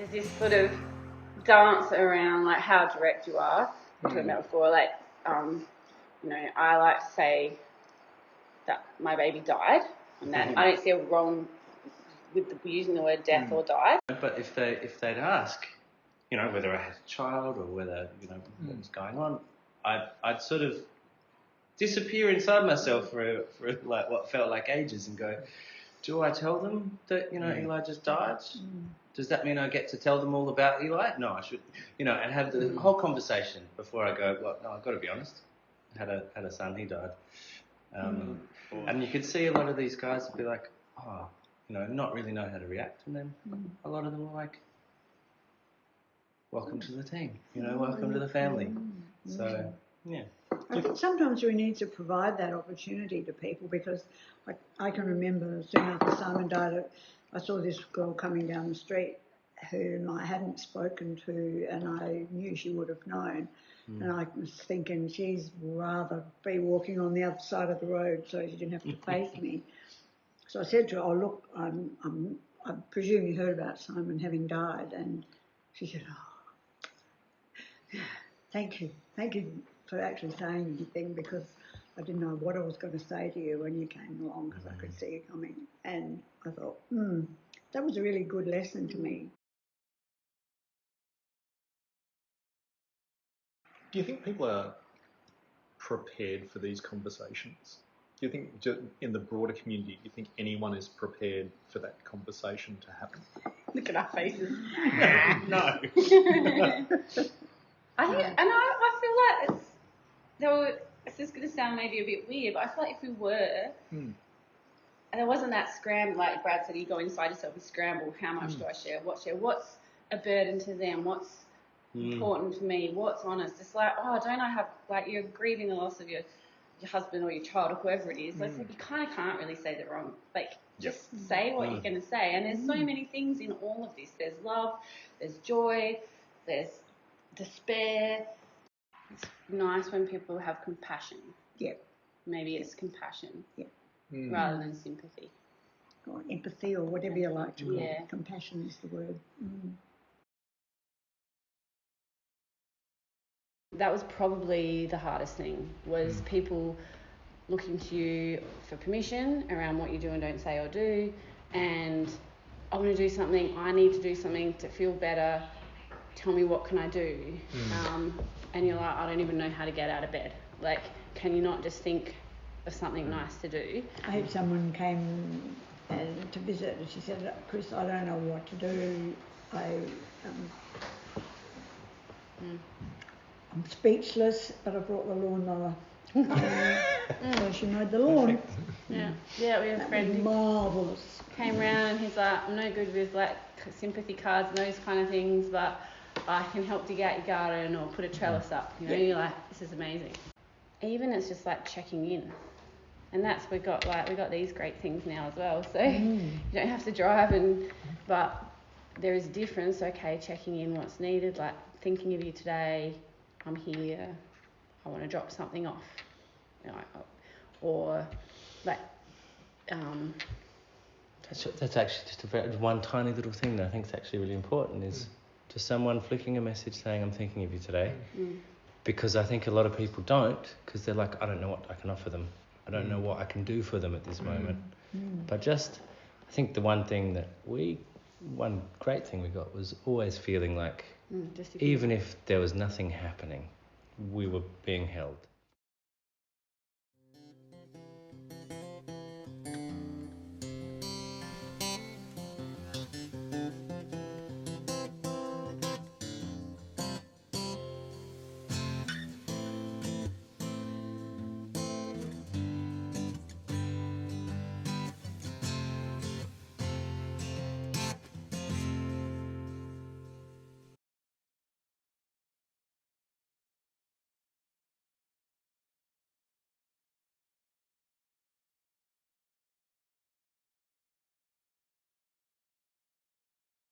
there's this sort of dance around like how direct you are. We talked about before, like I like to say that my baby died, and that I don't see a wrong with using the word death or died. But if they'd ask, whether I had a child or whether what was going on, I'd sort of disappear inside myself for like what felt like ages and go, do I tell them that Eli just died? Does that mean I get to tell them all about Eli? No, I should, and have the whole conversation before I go. Well, no, I've got to be honest. I had a son, he died, and you could see a lot of these guys would be like, not really know how to react, and then a lot of them were like, welcome to the team, welcome to the family. So yeah. I think sometimes we need to provide that opportunity to people, because I can remember soon after Simon died, I saw this girl coming down the street whom I hadn't spoken to, and I knew she would have known. And I was thinking, she's rather be walking on the other side of the road so she didn't have to face me. So I said to her, oh, look, I presume you heard about Simon having died. And she said, oh, thank you for actually saying anything, because I didn't know what I was going to say to you when you came along, because I could see you coming. And I thought, that was a really good lesson to me. Do you think people are prepared for these conversations? Do you think in the broader community, do you think anyone is prepared for that conversation to happen? Look at our faces. No. I feel like it's just going to sound maybe a bit weird, but I feel like if we were, and there wasn't that scramble, like Brad said, you go inside yourself and scramble, how much do I share, what's a burden to them, what's important to me, what's honest. It's like, don't I have, like, you're grieving the loss of your husband or your child or whoever it is. Like, you kind of can't really say the wrong, like, just say what you're going to say. And there's so many things in all of this. There's love, there's joy, there's despair. It's nice when people have compassion. Yeah. Maybe it's compassion. Yeah. Rather than sympathy. Or empathy, or whatever you like to call it. Compassion is the word. That was probably the hardest thing, was people looking to you for permission around what you do and don't say or do, and I want to do something, I need to do something to feel better, tell me what can I do, and you're like, I don't even know how to get out of bed, like, can you not just think of something nice to do? I had someone came to visit, and she said, Chris, I don't know what to do, I'm speechless, but I brought the lawnmower. So she mowed the lawn. Yeah, we have a friend who marvellous. Came round and he's like, I'm no good with like sympathy cards and those kind of things, but I can help dig out your garden or put a trellis up. You're like, this is amazing. Even it's just like checking in, and that's we got these great things now as well. So you don't have to drive, but there is a difference. Okay, checking in what's needed, like thinking of you today. I'm here, I want to drop something off, or like, That's actually just one tiny little thing that I think is actually really important, is just someone flicking a message saying, I'm thinking of you today, because I think a lot of people don't, because they're like, I don't know what I can offer them, I don't know what I can do for them at this moment, but just, I think the one great thing we got was always feeling like, even if there was nothing happening, we were being held.